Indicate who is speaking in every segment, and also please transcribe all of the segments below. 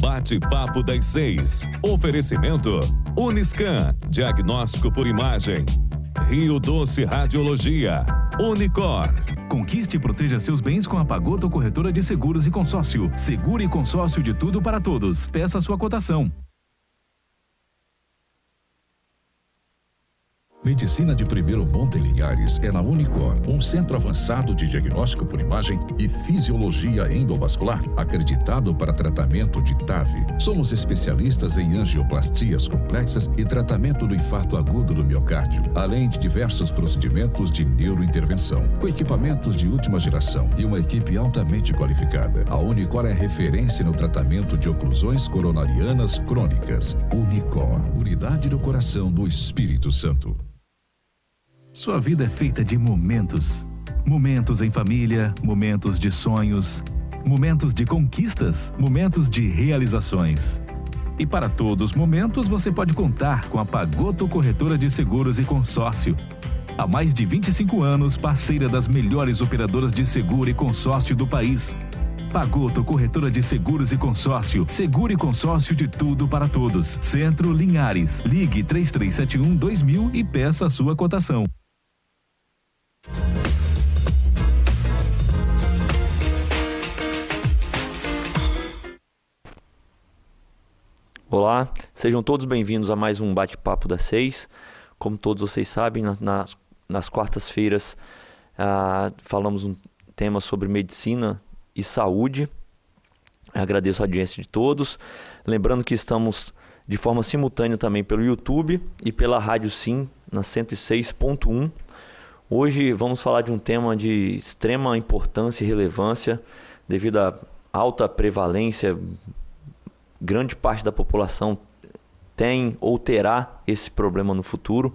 Speaker 1: Bate-papo das 6. Oferecimento Uniscan, diagnóstico por imagem. Rio Doce Radiologia. Unicor.
Speaker 2: Conquiste e proteja seus bens com a Pagoto Corretora de Seguros e Consórcio. Seguro e consórcio de tudo para todos. Peça sua cotação.
Speaker 3: Medicina de primeiro monte em Linhares é na Unicor, um centro avançado de diagnóstico por imagem e fisiologia endovascular, acreditado para tratamento de TAV. Somos especialistas em angioplastias complexas e tratamento do infarto agudo do miocárdio, além de diversos procedimentos de neurointervenção, com equipamentos de última geração e uma equipe altamente qualificada. A Unicor é referência no tratamento de oclusões coronarianas crônicas. Unicor, unidade do coração do Espírito Santo.
Speaker 2: Sua vida é feita de momentos. Momentos em família, momentos de sonhos, momentos de conquistas, momentos de realizações. E para todos os momentos você pode contar com a Pagoto Corretora de Seguros e Consórcio. Há mais de 25 anos, parceira das melhores operadoras de seguro e consórcio do país. Pagoto Corretora de Seguros e Consórcio. Seguro e consórcio de tudo para todos. Centro Linhares. Ligue 3371-2000 e peça a sua cotação.
Speaker 4: Olá, sejam todos bem-vindos a mais um Bate-Papo das 6. Como todos vocês sabem, nas quartas-feiras falamos um tema sobre medicina e saúde. Agradeço a audiência de todos. Lembrando que estamos de forma simultânea também pelo YouTube e pela Rádio Sim, na 106.1. Hoje vamos falar de um tema de extrema importância e relevância devido à alta prevalência. Grande parte da população tem ou terá esse problema no futuro,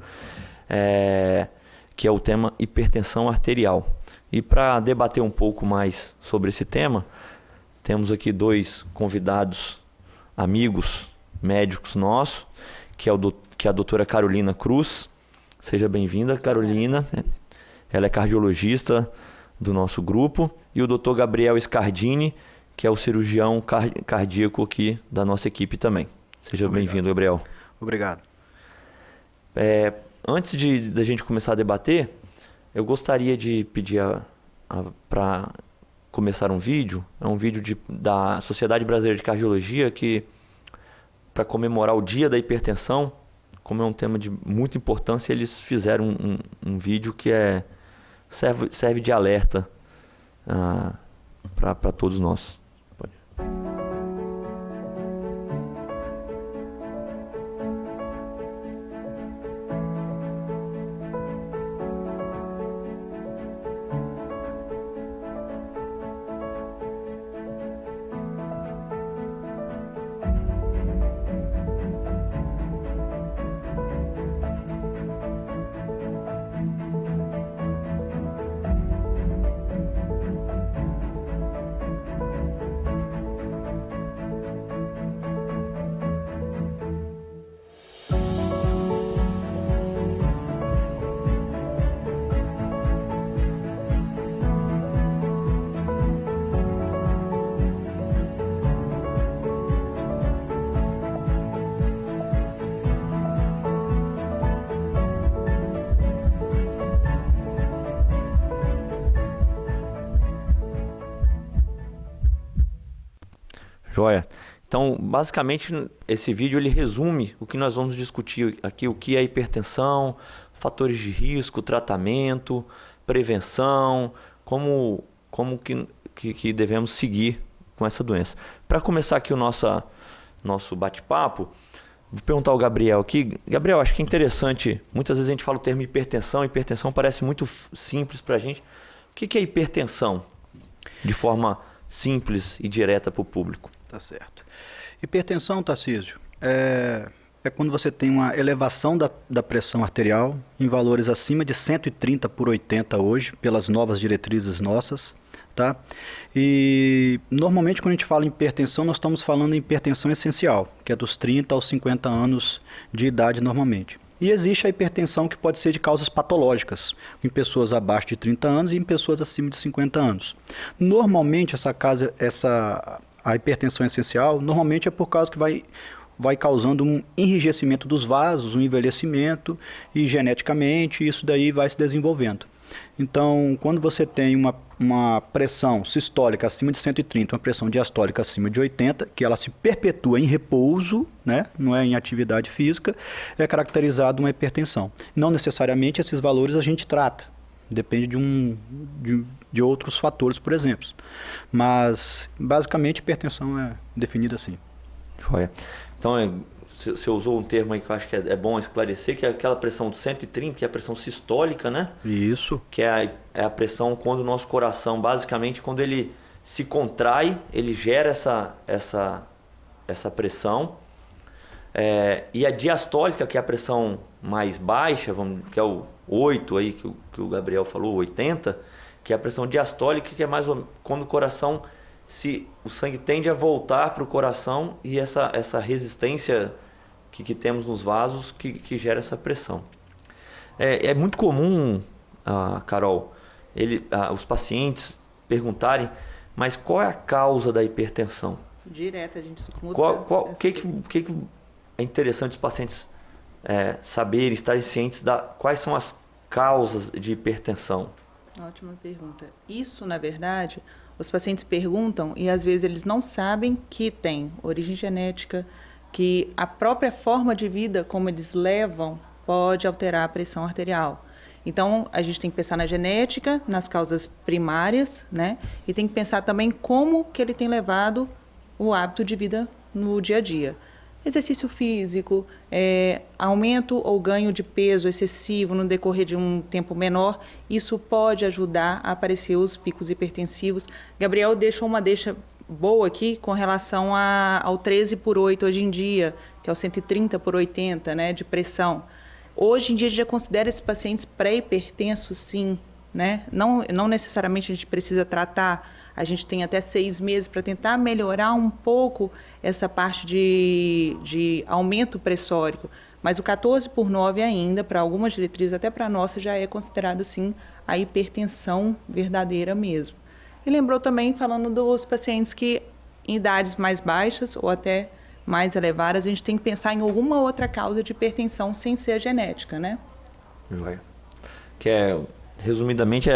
Speaker 4: que é o tema hipertensão arterial. E para debater um pouco mais sobre esse tema, temos aqui dois convidados, amigos, médicos nossos, que é a doutora Carolina Cruz. Seja bem-vinda, Carolina. Ela é cardiologista do nosso grupo. E o doutor Gabriel Scardini, que é o cirurgião cardíaco aqui da nossa equipe também. Seja bem-vindo, Gabriel.
Speaker 5: Obrigado.
Speaker 4: Antes da gente começar a debater, eu gostaria de pedir para começar um vídeo. É um vídeo da Sociedade Brasileira de Cardiologia, que para comemorar o Dia da Hipertensão, como é um tema de muita importância, eles fizeram um vídeo que serve de alerta para todos nós. Joia. Então, basicamente, esse vídeo ele resume o que nós vamos discutir aqui, o que é hipertensão, fatores de risco, tratamento, prevenção, como que devemos seguir com essa doença. Para começar aqui o nosso bate-papo, vou perguntar ao Gabriel aqui. Gabriel, acho que é interessante, muitas vezes a gente fala o termo hipertensão parece muito simples para a gente. O que é hipertensão? De forma simples e direta para o público.
Speaker 5: Tá certo. Hipertensão, Tarcísio, é quando você tem uma elevação da pressão arterial em valores acima de 130 por 80 hoje, pelas novas diretrizes nossas, tá? E normalmente quando a gente fala em hipertensão, nós estamos falando em hipertensão essencial, que é dos 30 aos 50 anos de idade normalmente. E existe a hipertensão que pode ser de causas patológicas, em pessoas abaixo de 30 anos e em pessoas acima de 50 anos. Normalmente a hipertensão essencial normalmente é por causa que vai causando um enrijecimento dos vasos, um envelhecimento, e geneticamente isso daí vai se desenvolvendo. Então, quando você tem uma pressão sistólica acima de 130, uma pressão diastólica acima de 80, que ela se perpetua em repouso, né, não é em atividade física, é caracterizado uma hipertensão. Não necessariamente esses valores a gente trata, depende de outros fatores, por exemplo. Mas, basicamente, hipertensão é definida assim.
Speaker 4: Joia. Então, você usou um termo aí que eu acho que é bom esclarecer, que é aquela pressão de 130, que é a pressão sistólica, né?
Speaker 5: Isso.
Speaker 4: Que é a pressão quando o nosso coração, basicamente, quando ele se contrai, ele gera essa pressão. E a diastólica, que é a pressão mais baixa, que é o 8 aí que o Gabriel falou, 80, que é a pressão diastólica, que é mais ou menos quando o coração, o sangue tende a voltar para o coração, e essa resistência que temos nos vasos que gera essa pressão. É muito comum, Carol, os pacientes perguntarem, mas qual é a causa da hipertensão?
Speaker 6: Direto, a gente escuta.
Speaker 4: O que é interessante os pacientes saberem, estarem cientes quais são as causas de hipertensão?
Speaker 6: Ótima pergunta. Isso, na verdade, os pacientes perguntam e às vezes eles não sabem que tem origem genética, que a própria forma de vida como eles levam pode alterar a pressão arterial. Então, a gente tem que pensar na genética, nas causas primárias, né? E tem que pensar também como que ele tem levado o hábito de vida no dia a dia. Exercício físico, aumento ou ganho de peso excessivo no decorrer de um tempo menor, isso pode ajudar a aparecer os picos hipertensivos. Gabriel deixou uma deixa boa aqui com relação ao 13/8 hoje em dia, que é o 130/80, né, de pressão. Hoje em dia a gente já considera esses pacientes pré-hipertensos, sim, né? Não necessariamente a gente precisa tratar, a gente tem até 6 meses para tentar melhorar um pouco essa parte de aumento pressórico. Mas o 14/9 ainda, para algumas diretrizes, até para a nossa, já é considerado, sim, a hipertensão verdadeira mesmo. E lembrou também, falando dos pacientes que em idades mais baixas ou até mais elevadas, a gente tem que pensar em alguma outra causa de hipertensão sem ser genética, né?
Speaker 4: Joia. Resumidamente,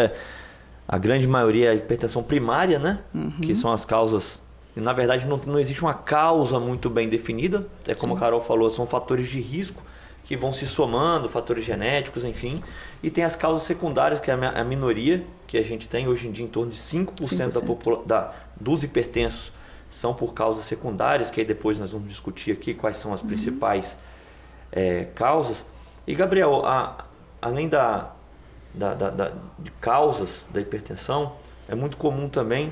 Speaker 4: a grande maioria é a hipertensão primária, né? Uhum. Que são as causas. E, na verdade, não existe uma causa muito bem definida. É como a Carol falou, são fatores de risco que vão se somando, fatores genéticos, enfim. E tem as causas secundárias, que é a minoria, que a gente tem hoje em dia em torno de 5% dos hipertensos são por causas secundárias, que aí depois nós vamos discutir aqui quais são as principais causas. E, Gabriel, além de causas da hipertensão, é muito comum também,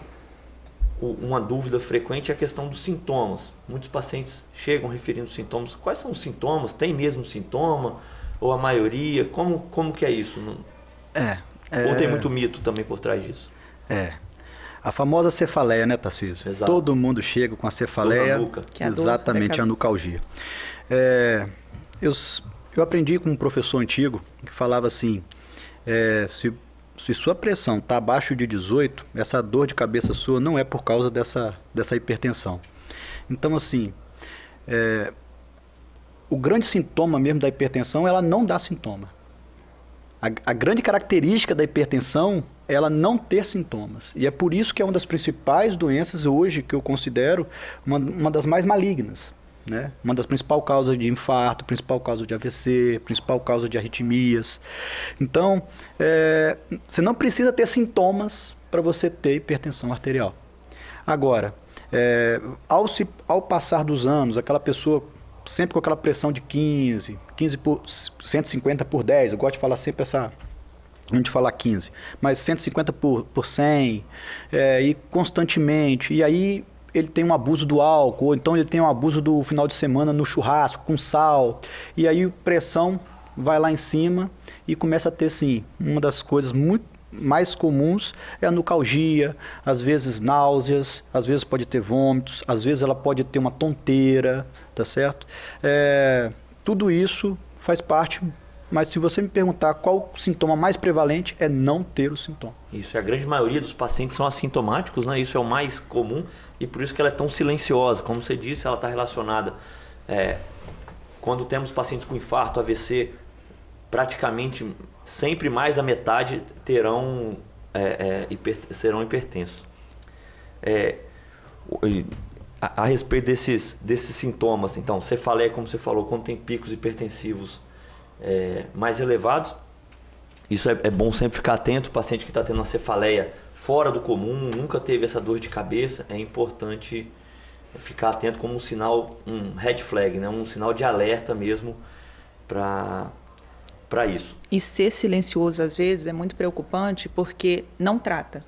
Speaker 4: uma dúvida frequente é a questão dos sintomas. Muitos pacientes chegam referindo sintomas. Quais são os sintomas? Tem mesmo sintoma? Ou a maioria? Como que é isso? Ou tem muito mito também por trás disso?
Speaker 5: A famosa cefaleia, né, Tarcísio?
Speaker 4: Exato.
Speaker 5: Todo mundo chega com a cefaleia.
Speaker 6: Que é a dor
Speaker 5: exatamente,
Speaker 6: da
Speaker 5: a nucalgia. Eu aprendi com um professor antigo que falava assim, se sua pressão está abaixo de 18, essa dor de cabeça sua não é por causa dessa hipertensão. Então, assim, o grande sintoma mesmo da hipertensão, ela não dá sintoma. A grande característica da hipertensão é ela não ter sintomas. E é por isso que é uma das principais doenças hoje que eu considero uma das mais malignas. Né? Uma das principais causas de infarto, principal causa de AVC, principal causa de arritmias. Então, você não precisa ter sintomas para você ter hipertensão arterial. Agora, ao passar dos anos, aquela pessoa sempre com aquela pressão de 15 por 150 por 10, eu gosto de falar sempre a gente fala 15, mas 150 por 100, e constantemente, e aí ele tem um abuso do álcool, ou então ele tem um abuso do final de semana no churrasco, com sal, e aí a pressão vai lá em cima e começa a ter, sim, uma das coisas muito mais comuns é a nucalgia, às vezes náuseas, às vezes pode ter vômitos, às vezes ela pode ter uma tonteira, tá certo? Tudo isso faz parte mas se você me perguntar qual o sintoma mais prevalente, é não ter o sintoma.
Speaker 4: Isso, a grande maioria dos pacientes são assintomáticos, né? Isso é o mais comum e por isso que ela é tão silenciosa. Como você disse, ela está relacionada... quando temos pacientes com infarto, AVC, praticamente sempre mais da metade serão hipertensos. A respeito desses sintomas, então, cefaleia, como você falou, quando tem picos hipertensivos mais elevados, isso é bom sempre ficar atento. O paciente que está tendo uma cefaleia fora do comum, nunca teve essa dor de cabeça, é importante ficar atento como um sinal, um red flag, né? Um sinal de alerta mesmo para isso.
Speaker 6: E ser silencioso às vezes é muito preocupante porque não trata.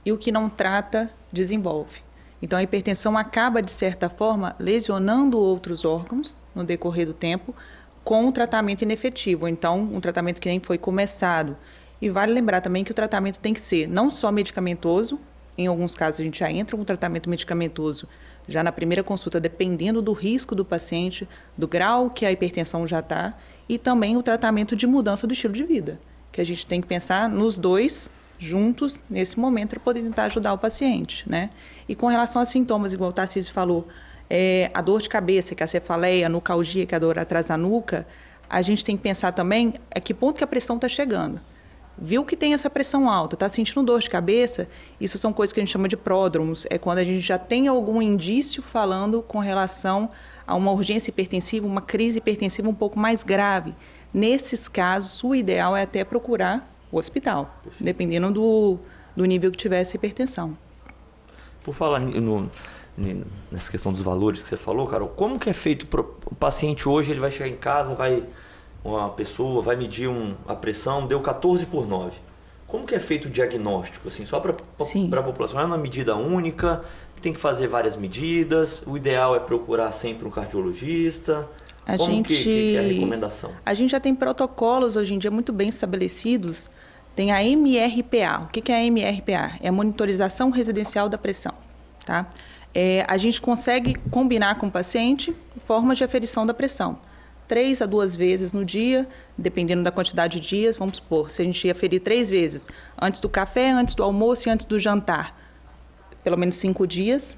Speaker 6: E o que não trata desenvolve. Então a hipertensão acaba, de certa forma, lesionando outros órgãos no decorrer do tempo com um tratamento inefetivo. Então, um tratamento que nem foi começado. E vale lembrar também que o tratamento tem que ser não só medicamentoso, em alguns casos a gente já entra com tratamento medicamentoso já na primeira consulta, dependendo do risco do paciente, do grau que a hipertensão já está, e também o tratamento de mudança do estilo de vida, que a gente tem que pensar nos dois juntos nesse momento para poder tentar ajudar o paciente, né? E com relação a sintomas, igual o Tarcísio falou, a dor de cabeça, que é a cefaleia, a nucalgia, que é a dor atrás da nuca, a gente tem que pensar também a que ponto que a pressão está chegando. Viu que tem essa pressão alta, está sentindo dor de cabeça, isso são coisas que a gente chama de pródromos, é quando a gente já tem algum indício falando com relação a uma urgência hipertensiva, uma crise hipertensiva um pouco mais grave. Nesses casos, o ideal é até procurar o hospital, dependendo do nível que tiver essa hipertensão.
Speaker 4: Por falar nessa questão dos valores que você falou, Carol, como que é feito o paciente hoje? Ele vai chegar em casa, uma pessoa vai medir a pressão, deu 14/9. Como que é feito o diagnóstico? Assim, só para a população, é uma medida única, tem que fazer várias medidas, o ideal é procurar sempre um cardiologista. Que é a recomendação?
Speaker 6: A gente já tem protocolos hoje em dia muito bem estabelecidos. Tem a MRPA. O que é a MRPA? É a monitorização residencial da pressão. Tá? A gente consegue combinar com o paciente formas de aferição da pressão. 3 a 2 vezes no dia, dependendo da quantidade de dias, vamos supor, se a gente ia aferir 3 vezes, antes do café, antes do almoço e antes do jantar, pelo menos 5 dias.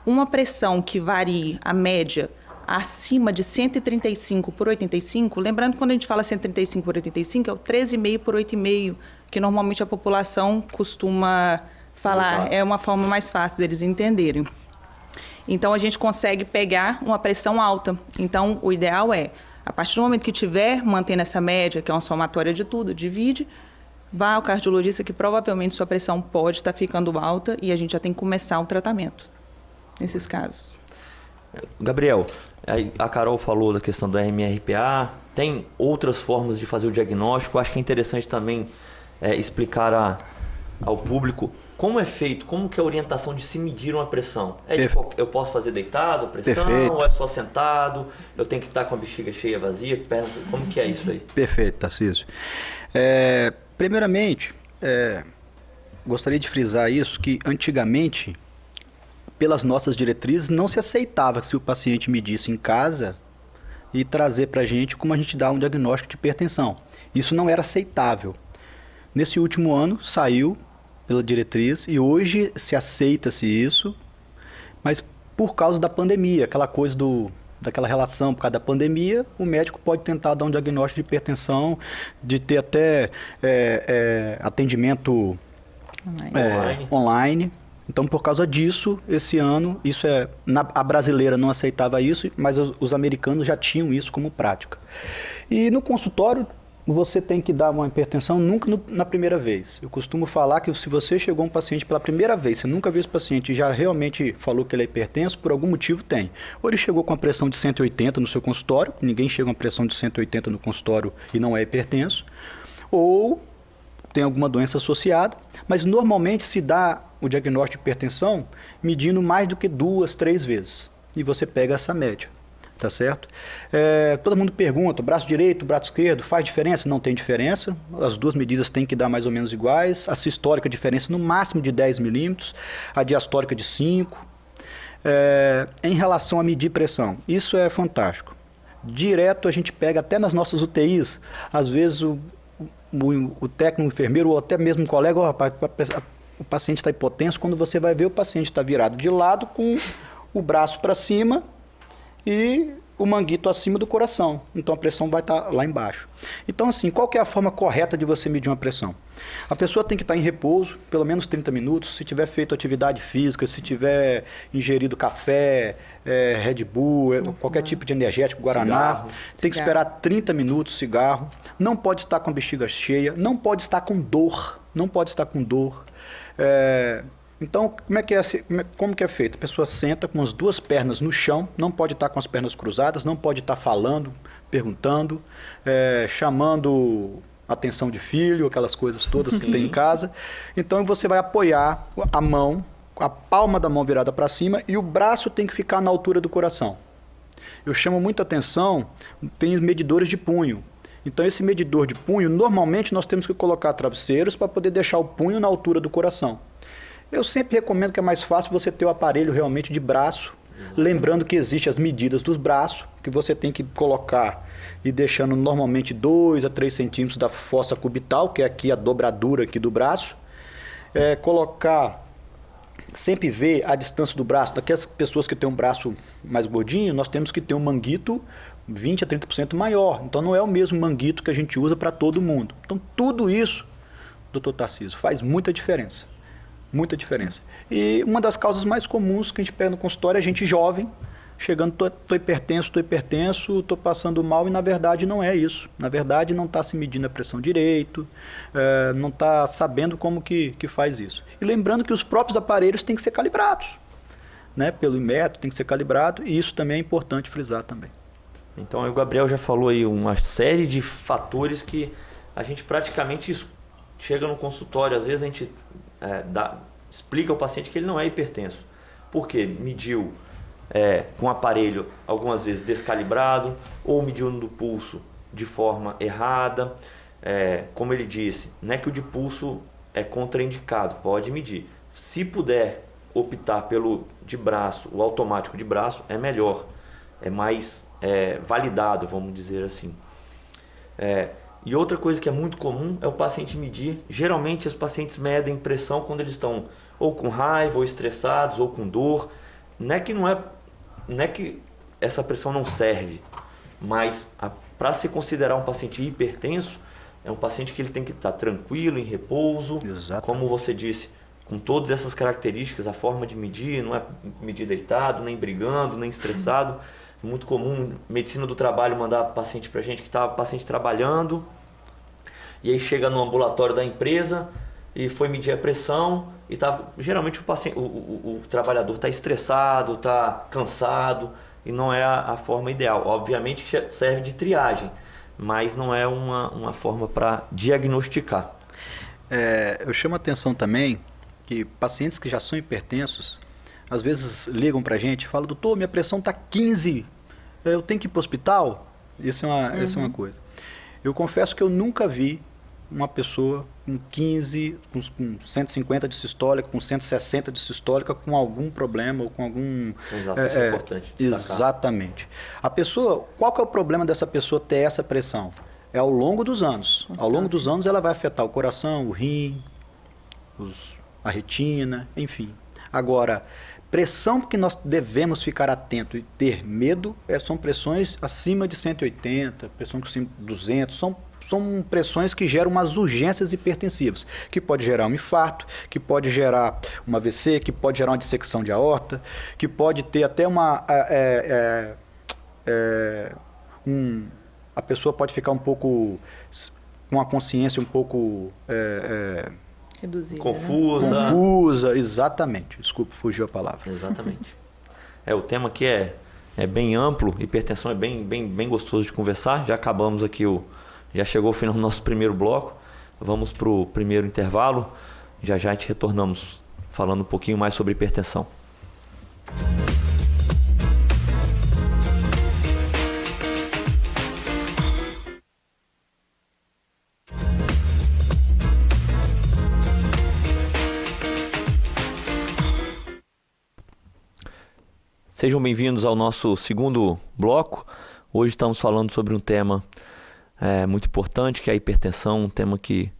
Speaker 6: Uma pressão que varie a média acima de 135/85, lembrando que quando a gente fala 135/85, é o 13,5/8,5, que normalmente a população costuma falar, é uma forma mais fácil deles entenderem. Então, a gente consegue pegar uma pressão alta. Então, o ideal é, a partir do momento que tiver mantendo essa média, que é uma somatória de tudo, divide, vá ao cardiologista que provavelmente sua pressão pode estar ficando alta e a gente já tem que começar o tratamento nesses casos.
Speaker 4: Gabriel, a Carol falou da questão da MRPA, tem outras formas de fazer o diagnóstico. Acho que é interessante também explicar ao público como é feito, como que é a orientação de se medir uma pressão. Eu posso fazer deitado a pressão,
Speaker 5: Perfeito.
Speaker 4: Ou é só sentado, eu tenho que estar com a bexiga cheia, vazia, como que é isso aí?
Speaker 5: Perfeito, Tarcísio. Primeiramente, gostaria de frisar isso, que antigamente, pelas nossas diretrizes, não se aceitava que se o paciente medisse em casa e trazer para a gente como a gente dá um diagnóstico de hipertensão. Isso não era aceitável. Nesse último ano, saiu pela diretriz e hoje se aceita-se isso, mas por causa da pandemia, aquela coisa daquela relação, por causa da pandemia, o médico pode tentar dar um diagnóstico de hipertensão, de ter até atendimento online. Então, por causa disso, esse ano, a brasileira não aceitava isso, mas os americanos já tinham isso como prática. E no consultório, você tem que dar uma hipertensão nunca na primeira vez. Eu costumo falar que se você chegou um paciente pela primeira vez, você nunca viu esse paciente e já realmente falou que ele é hipertenso, por algum motivo tem. Ou ele chegou com a pressão de 180 no seu consultório, ninguém chega com uma pressão de 180 no consultório e não é hipertenso, ou tem alguma doença associada, mas normalmente se dá o diagnóstico de hipertensão medindo mais do que 2, 3 vezes. E você pega essa média. Tá certo? Todo mundo pergunta, braço direito, braço esquerdo, faz diferença? Não tem diferença. As duas medidas têm que dar mais ou menos iguais. A sistólica, a diferença no máximo de 10 milímetros. A diastólica de 5. Em relação a medir pressão, isso é fantástico. Direto a gente pega até nas nossas UTIs, às vezes o técnico, o enfermeiro ou até mesmo um colega, oh, rapaz, o paciente está hipotenso, quando você vai ver o paciente está virado de lado com o braço para cima e o manguito acima do coração. Então a pressão vai estar lá embaixo. Então assim, qual que é a forma correta de você medir uma pressão? A pessoa tem que estar em repouso, pelo menos 30 minutos, se tiver feito atividade física, se tiver ingerido café, Red Bull, qualquer tipo de energético, Guaraná, tem que esperar 30 minutos, cigarro, não pode estar com a bexiga cheia, não pode estar com dor, Então, como que é feito? A pessoa senta com as duas pernas no chão, não pode estar com as pernas cruzadas, não pode estar falando, perguntando, chamando atenção de filho, aquelas coisas todas que tem em casa. Então, você vai apoiar a mão, a palma da mão virada para cima e o braço tem que ficar na altura do coração. Eu chamo muita atenção, tem medidores de punho. Então, esse medidor de punho, normalmente nós temos que colocar travesseiros para poder deixar o punho na altura do coração. Eu sempre recomendo que é mais fácil você ter o aparelho realmente de braço, lembrando que existem as medidas dos braços, que você tem que colocar e deixando normalmente 2 a 3 centímetros da fossa cubital, que é aqui a dobradura aqui do braço. Colocar, sempre ver a distância do braço. Daquelas pessoas que têm um braço mais gordinho, nós temos que ter um manguito 20 a 30% maior. Então não é o mesmo manguito que a gente usa para todo mundo. Então tudo isso, doutor Tarcísio, faz muita diferença. Muita diferença. E uma das causas mais comuns que a gente pega no consultório é gente jovem, chegando, tô hipertenso, tô passando mal, e na verdade não é isso. Na verdade não está se medindo a pressão direito, não está sabendo como que faz isso. E lembrando que os próprios aparelhos têm que ser calibrados, né? Pelo Inmetro tem que ser calibrado, e isso também é importante frisar também.
Speaker 4: Então o Gabriel já falou aí uma série de fatores que a gente praticamente chega no consultório, às vezes a gente explica ao paciente que ele não é hipertenso. Por quê? Mediu com o aparelho algumas vezes descalibrado, ou mediu no pulso de forma errada. Como ele disse, não é que o de pulso é contraindicado, pode medir. Se puder optar pelo de braço, o automático de braço, é melhor, é mais validado, vamos dizer assim. E outra coisa que é muito comum é o paciente medir. Geralmente os pacientes medem pressão quando eles estão ou com raiva, ou estressados, ou com dor. Não é que essa pressão não serve, mas para se considerar um paciente hipertenso, é um paciente que ele tem que estar tranquilo, em repouso. Exato. Como você disse, com todas essas características, a forma de medir, não é medir deitado, nem brigando, nem estressado. Muito comum, medicina do trabalho, mandar paciente pra gente que está paciente trabalhando, e aí chega no ambulatório da empresa e foi medir a pressão e geralmente o trabalhador está estressado, está cansado, e não é a forma ideal. Obviamente que serve de triagem, mas não é uma forma para diagnosticar.
Speaker 5: Eu chamo a atenção também que pacientes que já são hipertensos às vezes ligam pra gente e falam: doutor, minha pressão está 15, eu tenho que ir para o hospital? Isso é uma coisa. Eu confesso que eu nunca vi uma pessoa com 15, com 150 de sistólica, com 160 de sistólica, com algum problema ou com algum...
Speaker 4: Exato, isso é importante destacar.
Speaker 5: Exatamente. A pessoa, qual que é o problema dessa pessoa ter essa pressão? É ao longo dos anos. Ao longo dos anos ela vai afetar o coração, o rim, a retina, enfim. Agora, pressão que nós devemos ficar atento e ter medo são pressões acima de 180, pressão acima de 200, são pressões que geram umas urgências hipertensivas, que pode gerar um infarto, que pode gerar uma AVC, que pode gerar uma dissecção de aorta, que pode ter até a pessoa pode ficar um pouco com a consciência um pouco
Speaker 6: reduzida,
Speaker 4: confusa.
Speaker 6: Né?
Speaker 5: Confusa, exatamente. Desculpe, fugiu a palavra.
Speaker 4: Exatamente. O tema aqui é bem amplo, hipertensão é bem gostoso de conversar. Já acabamos aqui, já chegou o final do nosso primeiro bloco. Vamos para o primeiro intervalo. Já a gente retornamos falando um pouquinho mais sobre hipertensão. Sejam bem-vindos ao nosso segundo bloco. Hoje estamos falando sobre um tema muito importante, que é a hipertensão, um tema que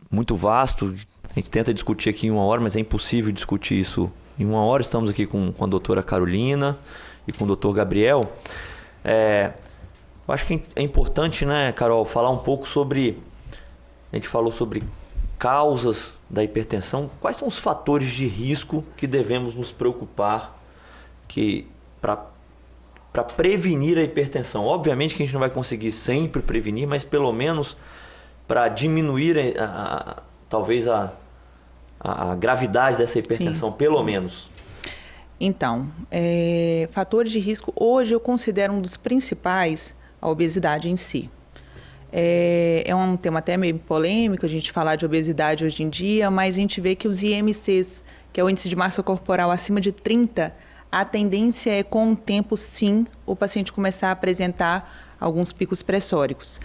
Speaker 4: muito vasto. A gente tenta discutir aqui em 1 hora, mas é impossível discutir isso em 1 hora. Estamos aqui com a doutora Carolina e com o doutor Gabriel. Eu acho que é importante, né, Carol, falar um pouco sobre... A gente falou sobre causas da hipertensão. Quais são os fatores de risco que devemos nos preocupar para prevenir a hipertensão? Obviamente que a gente não vai conseguir sempre prevenir, mas pelo menos para diminuir talvez a gravidade dessa hipertensão, Sim. Pelo menos.
Speaker 6: Então, fatores de risco, hoje eu considero um dos principais a obesidade em si. É um tema até meio polêmico a gente falar de obesidade hoje em dia, mas a gente vê que os IMCs, que é o índice de massa corporal acima de 30, a tendência é, com o tempo, sim, o paciente começar a apresentar alguns picos pressóricos.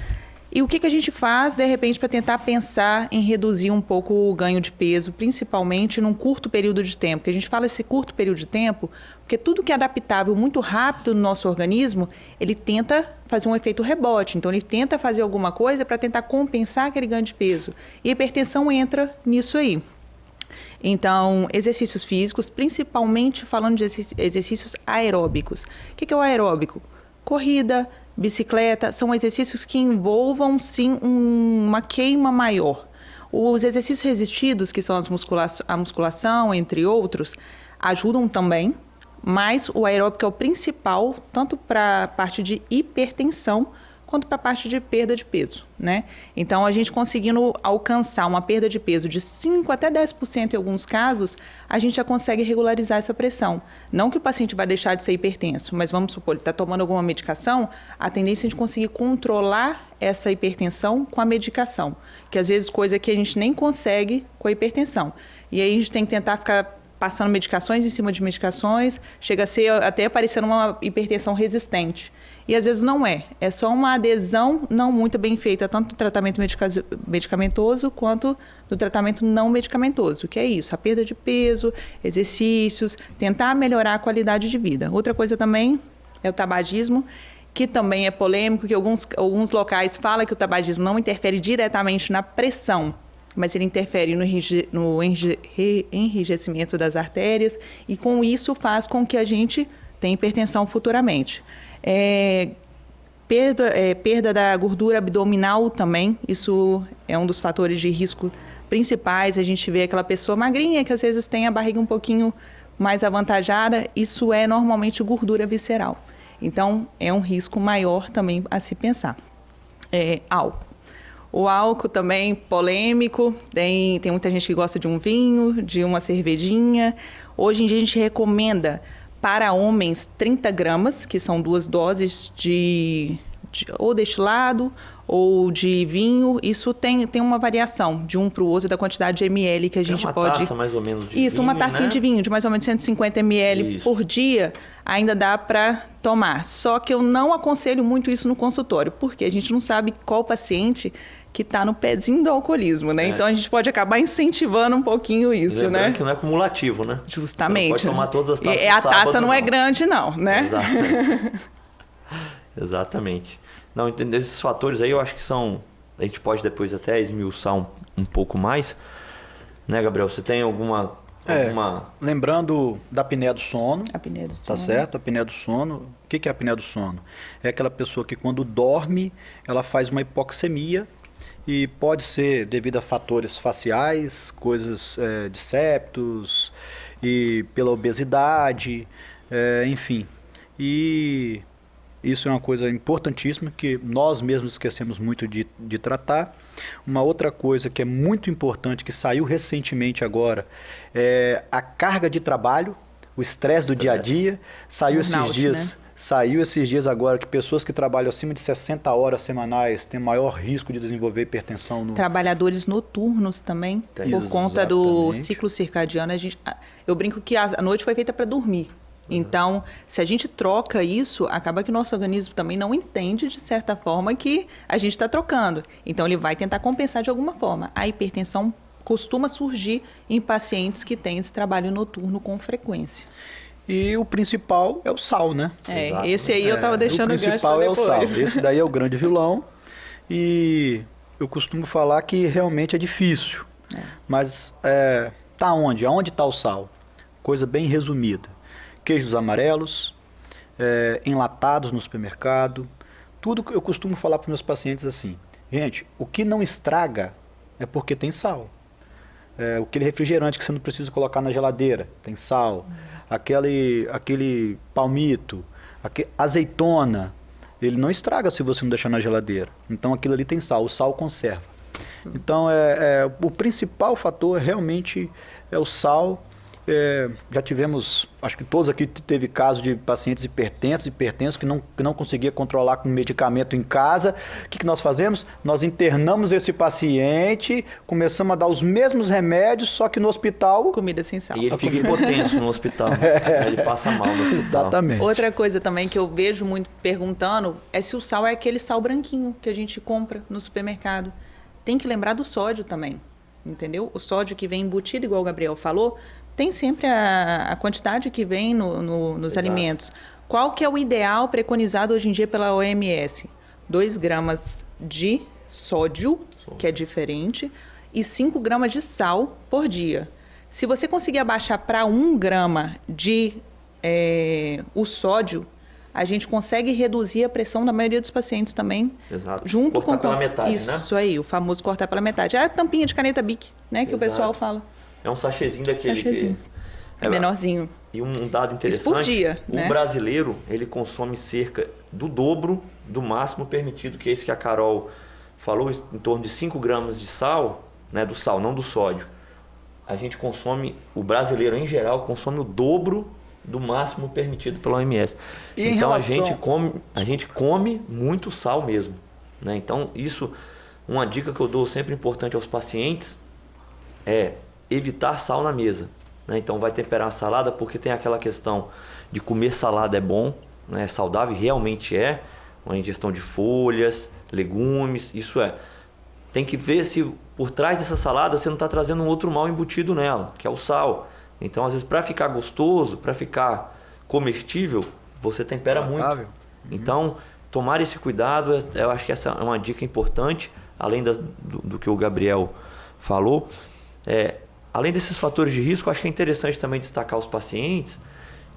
Speaker 6: E o que a gente faz, de repente, para tentar pensar em reduzir um pouco o ganho de peso, principalmente num curto período de tempo? Porque a gente fala esse curto período de tempo, porque tudo que é adaptável muito rápido no nosso organismo, ele tenta fazer um efeito rebote. Então, ele tenta fazer alguma coisa para tentar compensar aquele ganho de peso. E a hipertensão entra nisso aí. Então, exercícios físicos, principalmente falando de exercícios aeróbicos. O que é o aeróbico? Corrida, bicicleta, são exercícios que envolvam, sim, uma queima maior. Os exercícios resistidos, que são a musculação, entre outros, ajudam também, mas o aeróbico é o principal, tanto para a parte de hipertensão, quanto para a parte de perda de peso, né? Então, a gente conseguindo alcançar uma perda de peso de 5% até 10% em alguns casos, a gente já consegue regularizar essa pressão. Não que o paciente vai deixar de ser hipertenso, mas vamos supor, ele está tomando alguma medicação, a tendência é a gente conseguir controlar essa hipertensão com a medicação, que às vezes coisa que a gente nem consegue com a hipertensão. E aí a gente tem que tentar ficar passando medicações em cima de medicações, chega a ser até parecendo uma hipertensão resistente. E às vezes não é. É só uma adesão não muito bem feita, tanto do tratamento medicamentoso quanto do tratamento não medicamentoso, que é isso, a perda de peso, exercícios, tentar melhorar a qualidade de vida. Outra coisa também é o tabagismo, que também é polêmico, que alguns locais falam que o tabagismo não interfere diretamente na pressão, mas ele interfere no enrijecimento das artérias e com isso faz com que a gente tenha hipertensão futuramente. Perda da gordura abdominal também, isso é um dos fatores de risco principais. A gente vê aquela pessoa magrinha que às vezes tem a barriga um pouquinho mais avantajada, isso é normalmente gordura visceral. Então, é um risco maior também a se pensar. Álcool. O álcool também polêmico, tem muita gente que gosta de um vinho, de uma cervejinha. Hoje em dia a gente recomenda para homens 30 gramas, que são 2 doses de ou destilado ou de vinho. Isso tem uma variação de um para o outro da quantidade de ml que a gente pode...
Speaker 4: Uma taça mais ou menos de
Speaker 6: Isso,
Speaker 4: vinho,
Speaker 6: uma tacinha, né, de vinho de mais ou menos 150 ml por dia, ainda dá para tomar. Só que eu não aconselho muito isso no consultório, porque a gente não sabe qual paciente que está no pezinho do alcoolismo, né? Então a gente pode acabar incentivando um pouquinho isso, né?
Speaker 4: Que não é cumulativo, né?
Speaker 6: Justamente.
Speaker 4: Você não pode tomar todas as taças
Speaker 6: a taça não é grande, não, né?
Speaker 4: Exatamente. Não, entendeu? Esses fatores aí eu acho que são... A gente pode depois até esmiuçar um pouco mais. Né, Gabriel? Você tem alguma...
Speaker 5: Lembrando da apneia do sono.
Speaker 6: Apneia do sono.
Speaker 5: Tá certo? A apneia do sono. O que é a apneia do sono? É aquela pessoa que quando dorme, ela faz uma hipoxemia e pode ser devido a fatores faciais, coisas de septos e pela obesidade, enfim. E isso é uma coisa importantíssima que nós mesmos esquecemos muito de tratar. Uma outra coisa que é muito importante, que saiu recentemente agora, é a carga de trabalho, o estresse do dia a dia. Saiu esses dias agora que pessoas que trabalham acima de 60 horas semanais têm maior risco de desenvolver hipertensão.
Speaker 6: Trabalhadores noturnos também, por conta do ciclo circadiano. Eu brinco que a noite foi feita para dormir. Então, se a gente troca isso, acaba que o nosso organismo também não entende, de certa forma, que a gente está trocando. Então, ele vai tentar compensar de alguma forma. A hipertensão costuma surgir em pacientes que têm esse trabalho noturno com frequência.
Speaker 5: E o principal é o sal, né?
Speaker 6: Exato. Esse aí eu estava deixando o gancho para
Speaker 5: principal é o
Speaker 6: depois.
Speaker 5: sal. Esse daí é o grande vilão. E eu costumo falar que realmente é difícil. Mas tá onde? Aonde está o sal? Coisa bem resumida. Queijos amarelos, enlatados no supermercado. Tudo que eu costumo falar para os meus pacientes assim. Gente, o que não estraga é porque tem sal. Aquele refrigerante que você não precisa colocar na geladeira, tem sal. Aquele palmito, azeitona, ele não estraga se você não deixar na geladeira. Então aquilo ali tem sal, o sal conserva. Então o principal fator realmente é o sal. Já tivemos, acho que todos aqui teve casos de pacientes hipertensos que não conseguia controlar com medicamento em casa. O que nós fazemos? Nós internamos esse paciente, começamos a dar os mesmos remédios, só que no hospital...
Speaker 6: Comida sem sal.
Speaker 4: E ele fica hipotenso no hospital. Ele passa mal no hospital.
Speaker 5: Exatamente.
Speaker 6: Outra coisa também que eu vejo muito perguntando é se o sal é aquele sal branquinho que a gente compra no supermercado. Tem que lembrar do sódio também, entendeu? O sódio que vem embutido, igual o Gabriel falou, tem sempre a quantidade que vem nos alimentos. Qual que é o ideal preconizado hoje em dia pela OMS? 2 gramas de sódio, que é diferente, e 5 gramas de sal por dia. Se você conseguir abaixar para 1 grama de o sódio, a gente consegue reduzir a pressão da maioria dos pacientes também.
Speaker 4: Exato.
Speaker 6: Junto
Speaker 4: cortar pela metade,
Speaker 6: isso aí, o famoso cortar pela metade. É a tampinha de caneta Bic, né, que o pessoal fala.
Speaker 4: É um sachêzinho daquele que...
Speaker 6: menorzinho.
Speaker 4: E um dado interessante,
Speaker 6: isso por dia,
Speaker 4: o brasileiro, ele consome cerca do dobro do máximo permitido, que é esse que a Carol falou, em torno de 5 gramas de sal, né, do sal, não do sódio. A gente consome, o brasileiro em geral, consome o dobro do máximo permitido pela OMS.
Speaker 5: E
Speaker 4: então
Speaker 5: relação...
Speaker 4: a gente come muito sal mesmo, né? Então isso, uma dica que eu dou sempre importante aos pacientes é evitar sal na mesa, né? Então vai temperar a salada, porque tem aquela questão de comer salada é bom, né? Saudável, realmente uma ingestão de folhas, legumes, isso tem que ver se por trás dessa salada você não está trazendo um outro mal embutido nela, que é o sal. Então, às vezes, para ficar gostoso, para ficar comestível, você tempera muito. Então, tomar esse cuidado, eu acho que essa é uma dica importante, além do que o Gabriel falou. Além desses fatores de risco, acho que é interessante também destacar aos pacientes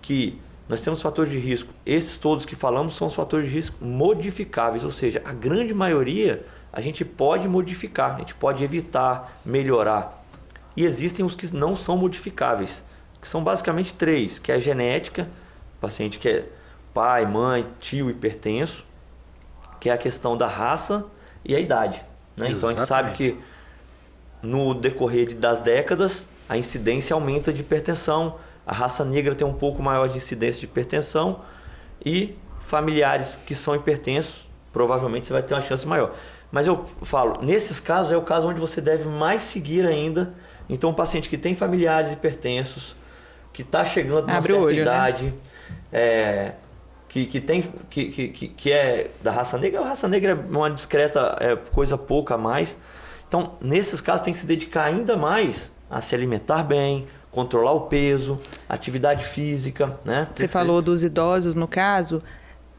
Speaker 4: que nós temos fatores de risco. Esses todos que falamos são os fatores de risco modificáveis, ou seja, a grande maioria a gente pode modificar, a gente pode evitar, melhorar. E existem os que não são modificáveis, que são basicamente 3, que é a genética, paciente que é pai, mãe, tio hipertenso, que é a questão da raça e a idade, né? Então a gente sabe que no decorrer das décadas a incidência aumenta de hipertensão, a raça negra tem um pouco maior de incidência de hipertensão e familiares que são hipertensos, provavelmente você vai ter uma chance maior. Mas eu falo, nesses casos é o caso onde você deve mais seguir ainda. Então, um paciente que tem familiares hipertensos, que está chegando numa certa idade, né? que é da raça negra, a raça negra é uma discreta coisa pouca a mais. Então, nesses casos, tem que se dedicar ainda mais a se alimentar bem, controlar o peso, atividade física, né?
Speaker 6: Você falou dos idosos, no caso,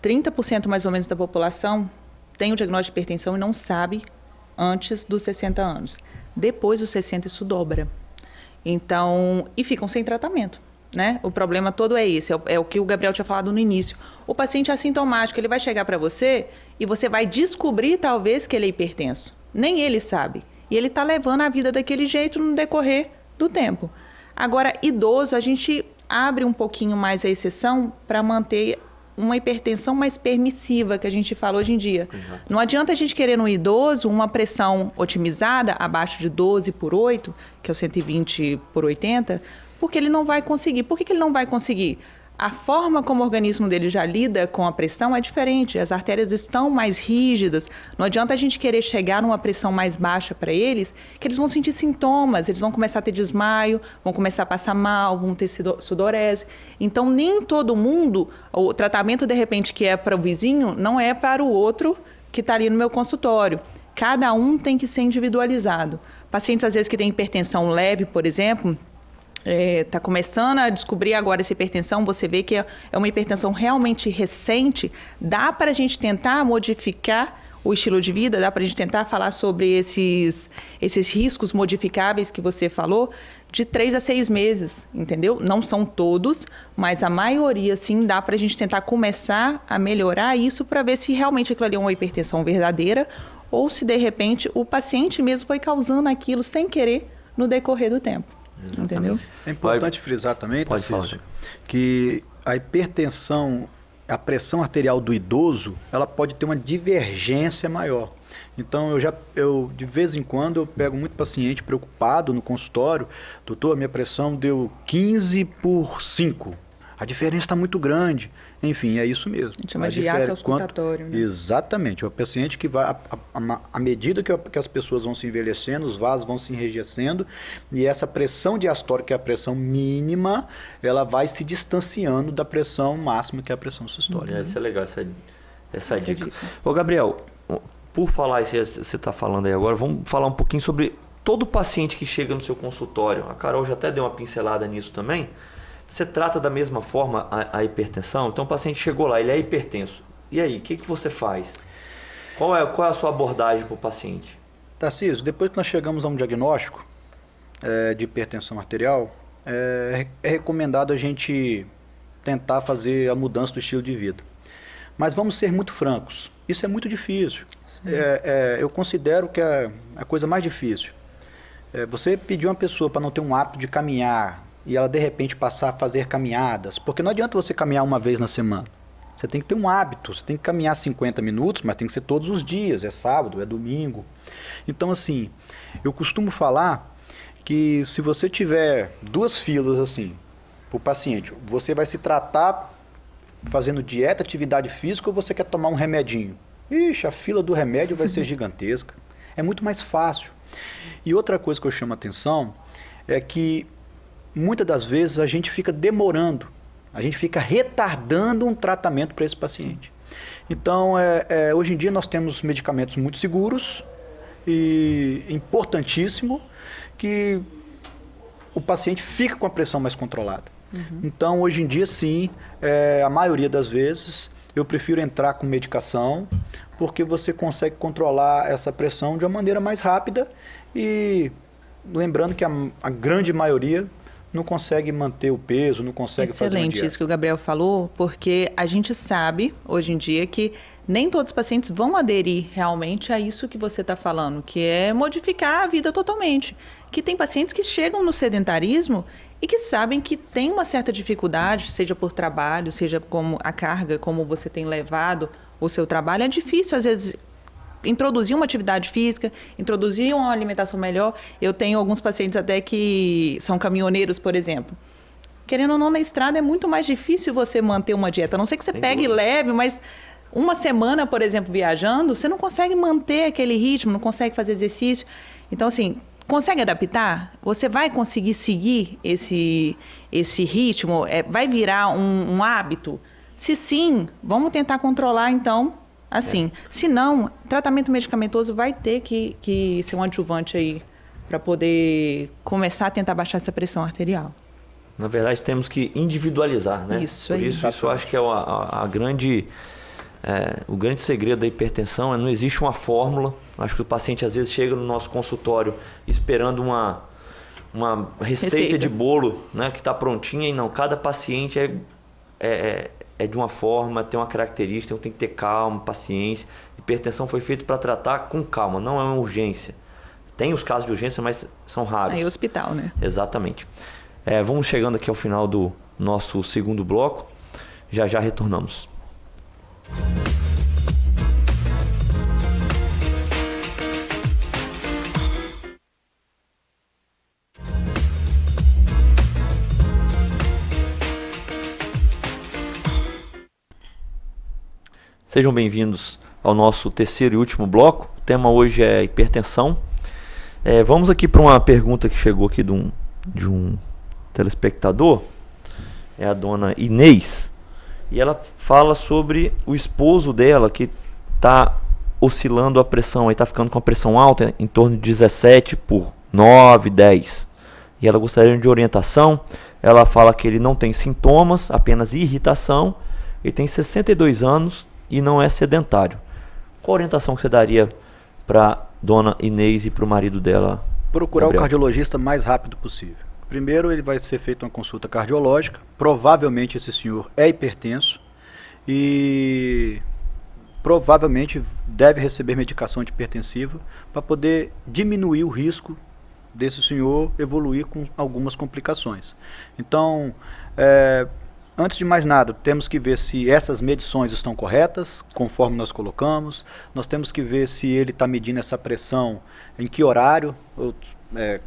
Speaker 6: 30% mais ou menos da população tem o diagnóstico de hipertensão e não sabe antes dos 60 anos. Depois dos 60 isso dobra. Então, e ficam sem tratamento, né? O problema todo é esse, é o que o Gabriel tinha falado no início. O paciente é assintomático, ele vai chegar para você e você vai descobrir talvez que ele é hipertenso. Nem ele sabe. E ele está levando a vida daquele jeito no decorrer do tempo. Agora, idoso, a gente abre um pouquinho mais a exceção para manter uma hipertensão mais permissiva, que a gente fala hoje em dia. Exato. Não adianta a gente querer no idoso uma pressão otimizada, abaixo de 12/8, que é o 120/80, porque ele não vai conseguir. Por que ele não vai conseguir? A forma como o organismo dele já lida com a pressão é diferente, as artérias estão mais rígidas. Não adianta a gente querer chegar numa pressão mais baixa para eles, que eles vão sentir sintomas, eles vão começar a ter desmaio, vão começar a passar mal, vão ter sudorese. Então, nem todo mundo, o tratamento de repente que é para o vizinho, não é para o outro que está ali no meu consultório. Cada um tem que ser individualizado. Pacientes às vezes que têm hipertensão leve, por exemplo, está começando a descobrir agora essa hipertensão, você vê que é uma hipertensão realmente recente, dá para a gente tentar modificar o estilo de vida, dá para a gente tentar falar sobre esses riscos modificáveis que você falou, de 3 a 6 meses, entendeu? Não são todos, mas a maioria, sim, dá para a gente tentar começar a melhorar isso para ver se realmente aquilo ali é uma hipertensão verdadeira ou se, de repente, o paciente mesmo foi causando aquilo sem querer no decorrer do tempo. Exatamente. Entendeu?
Speaker 5: É importante frisar também, Tarcísio, que a hipertensão, a pressão arterial do idoso, ela pode ter uma divergência maior. Então, eu de vez em quando, eu pego muito paciente preocupado no consultório, doutor, minha pressão deu 15/5. A diferença está muito grande. Enfim, é isso mesmo.
Speaker 6: A gente chama de hiato auscultatório. Né?
Speaker 5: Exatamente. O paciente que vai, à medida que as pessoas vão se envelhecendo, os vasos vão se enrijecendo, e essa pressão diastólica, que é a pressão mínima, ela vai se distanciando da pressão máxima, que é a pressão sistólica.
Speaker 4: Isso é legal, essa dica. Ô, Gabriel, por falar isso que você está falando aí agora, vamos falar um pouquinho sobre todo paciente que chega no seu consultório. A Carol já até deu uma pincelada nisso também. Você trata da mesma forma a hipertensão? Então o paciente chegou lá, ele é hipertenso. E aí, o que você faz? Qual é a sua abordagem para o paciente?
Speaker 5: Tarcísio, depois que nós chegamos a um diagnóstico de hipertensão arterial, é recomendado a gente tentar fazer a mudança do estilo de vida. Mas vamos ser muito francos, isso é muito difícil. Eu considero que é a coisa mais difícil. Você pedir uma pessoa para não ter um hábito de caminhar, e ela de repente passar a fazer caminhadas, porque não adianta você caminhar uma vez na semana. Você tem que ter um hábito, você tem que caminhar 50 minutos, mas tem que ser todos os dias, é sábado, é domingo. Então assim, eu costumo falar que se você tiver 2 filas assim, para o paciente, você vai se tratar fazendo dieta, atividade física, ou você quer tomar um remedinho? Ixi, a fila do remédio vai ser gigantesca. É muito mais fácil. E outra coisa que eu chamo a atenção é que muitas das vezes a gente fica demorando, a gente fica retardando um tratamento para esse paciente. Então, hoje em dia nós temos medicamentos muito seguros e importantíssimo que o paciente fica com a pressão mais controlada. Uhum. Então, hoje em dia, sim, a maioria das vezes eu prefiro entrar com medicação porque você consegue controlar essa pressão de uma maneira mais rápida e lembrando que a grande maioria não consegue manter o peso, não consegue fazer uma dieta.
Speaker 6: Excelente isso que o Gabriel falou, porque a gente sabe, hoje em dia, que nem todos os pacientes vão aderir realmente a isso que você está falando, que é modificar a vida totalmente. Que tem pacientes que chegam no sedentarismo e que sabem que tem uma certa dificuldade, seja por trabalho, seja como a carga, como você tem levado o seu trabalho. É difícil, às vezes, introduzir uma atividade física, introduzir uma alimentação melhor. Eu tenho alguns pacientes até que são caminhoneiros, por exemplo. Querendo ou não, na estrada é muito mais difícil você manter uma dieta. A não ser que você pegue leve, mas uma semana, por exemplo, viajando, você não consegue manter aquele ritmo, não consegue fazer exercício. Então, assim, consegue adaptar? Você vai conseguir seguir esse ritmo? Vai virar um hábito? Se sim, vamos tentar controlar, então, assim. Se não, tratamento medicamentoso vai ter que ser um adjuvante aí para poder começar a tentar baixar essa pressão arterial.
Speaker 4: Na verdade, temos que individualizar, né?
Speaker 6: Isso
Speaker 4: Por
Speaker 6: aí.
Speaker 4: isso eu acho que é o grande segredo da hipertensão. Não existe uma fórmula. Acho que o paciente às vezes chega no nosso consultório esperando uma receita de bolo, né, que está prontinha, e não. Cada paciente é de uma forma, tem uma característica, então tem que ter calma, paciência. Hipertensão foi feito para tratar com calma, não é uma urgência. Tem os casos de urgência, mas são raros.
Speaker 6: Aí hospital, né?
Speaker 4: Exatamente. Vamos chegando aqui ao final do nosso segundo bloco. Já retornamos. Sejam bem-vindos ao nosso terceiro e último bloco. O tema hoje é hipertensão. Vamos aqui para uma pergunta que chegou aqui de um telespectador. É a dona Inês. E ela fala sobre o esposo dela que está oscilando a pressão, está ficando com a pressão alta em torno de 17/9, 10. e ela gostaria de orientação. Ela fala que ele não tem sintomas, apenas irritação, ele tem 62 anos e não é sedentário. Qual a orientação que você daria para dona Inês e para o marido dela?
Speaker 5: Procurar
Speaker 4: Gabriel?
Speaker 5: o cardiologista o mais rápido possível. Primeiro ele vai ser feita uma consulta cardiológica, provavelmente esse senhor é hipertenso e provavelmente deve receber medicação antihipertensiva para poder diminuir o risco desse senhor evoluir com algumas complicações. Então, antes de mais nada, temos que ver se essas medições estão corretas, conforme nós colocamos. Nós temos que ver se ele está medindo essa pressão, em que horário,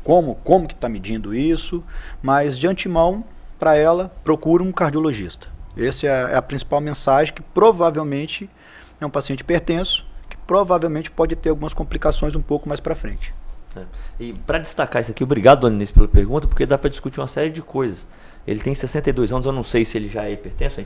Speaker 5: como que está medindo isso. Mas, de antemão, para ela, procure um cardiologista. Essa é a principal mensagem, que provavelmente é um paciente hipertenso, que provavelmente pode ter algumas complicações um pouco mais para frente.
Speaker 4: E para destacar isso aqui, obrigado, dona Inês, pela pergunta, porque dá para discutir uma série de coisas. Ele tem 62 anos, eu não sei se ele já é hipertenso,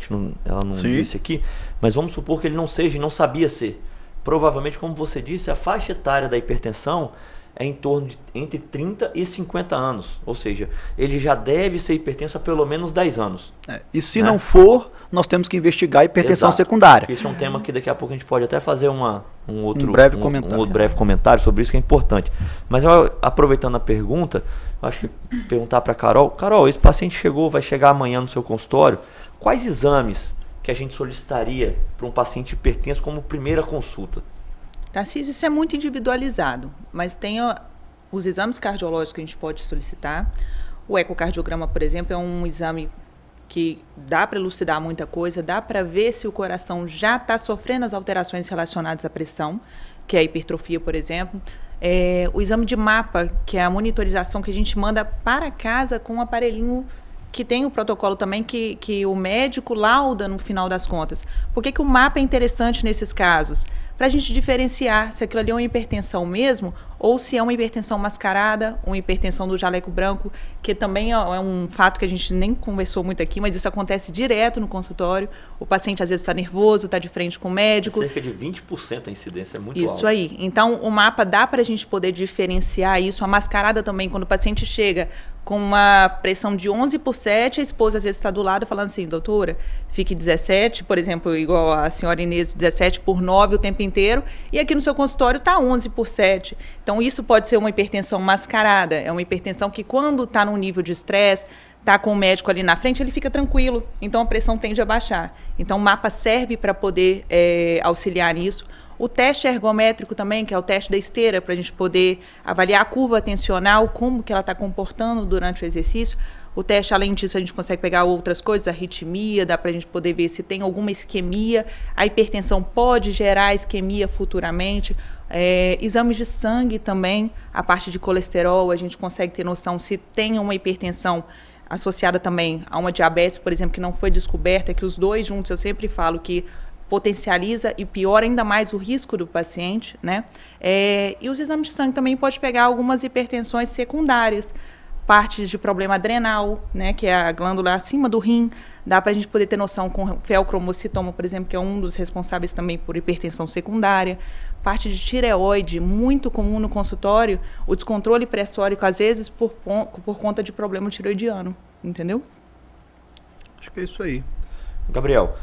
Speaker 4: ela não disse aqui, mas vamos supor que ele não seja e não sabia ser. Provavelmente, como você disse, a faixa etária da hipertensão é em torno de entre 30 e 50 anos, ou seja, ele já deve ser hipertenso há pelo menos 10 anos.
Speaker 5: E se não for, nós temos que investigar a hipertensão secundária.
Speaker 4: Isso é um tema que daqui a pouco a gente pode até fazer um outro
Speaker 5: breve
Speaker 4: comentário sobre isso, que é importante. Mas aproveitando a pergunta, eu acho que perguntar para a Carol. Carol, esse paciente vai chegar amanhã no seu consultório, quais exames que a gente solicitaria para um paciente hipertenso como primeira consulta?
Speaker 6: Tarcísio, isso é muito individualizado, mas tem os exames cardiológicos que a gente pode solicitar. O ecocardiograma, por exemplo, é um exame que dá para elucidar muita coisa, dá para ver se o coração já está sofrendo as alterações relacionadas à pressão, que é a hipertrofia, por exemplo. O exame de mapa, que é a monitorização que a gente manda para casa com um aparelhinho que tem o protocolo também que o médico lauda no final das contas. Por que o mapa é interessante nesses casos? Para a gente diferenciar se aquilo ali é uma hipertensão mesmo ou se é uma hipertensão mascarada, uma hipertensão do jaleco branco, que também é um fato que a gente nem conversou muito aqui, mas isso acontece direto no consultório. O paciente às vezes está nervoso, está de frente com o médico.
Speaker 4: Cerca de 20% a incidência, é muito alta.
Speaker 6: Isso aí. Então, o mapa dá para a gente poder diferenciar isso. A mascarada também, quando o paciente chega com uma pressão de 11/7, a esposa às vezes está do lado falando assim, doutora, fique 17, por exemplo, igual a senhora Inês, 17/9 o tempo inteiro, e aqui no seu consultório está 11/7. Então, isso pode ser uma hipertensão mascarada, é uma hipertensão que quando está num nível de estresse, está com o médico ali na frente, ele fica tranquilo, então a pressão tende a baixar. Então, o mapa serve para poder auxiliar nisso. O teste ergométrico também, que é o teste da esteira, para a gente poder avaliar a curva tensional, como que ela está comportando durante o exercício. O teste, além disso, a gente consegue pegar outras coisas, arritmia, dá para a gente poder ver se tem alguma isquemia. A hipertensão pode gerar isquemia futuramente. Exames de sangue também, a parte de colesterol, a gente consegue ter noção se tem uma hipertensão associada também a uma diabetes, por exemplo, que não foi descoberta, que os dois juntos, eu sempre falo que potencializa e piora ainda mais o risco do paciente, né? E os exames de sangue também pode pegar algumas hipertensões secundárias, partes de problema adrenal, né, que é a glândula acima do rim, dá para a gente poder ter noção com feocromocitoma, por exemplo, que é um dos responsáveis também por hipertensão secundária, parte de tireoide, muito comum no consultório, o descontrole pressórico, às vezes, por conta de problema tireoidiano, entendeu?
Speaker 5: Acho que é isso aí.
Speaker 4: Gabriel,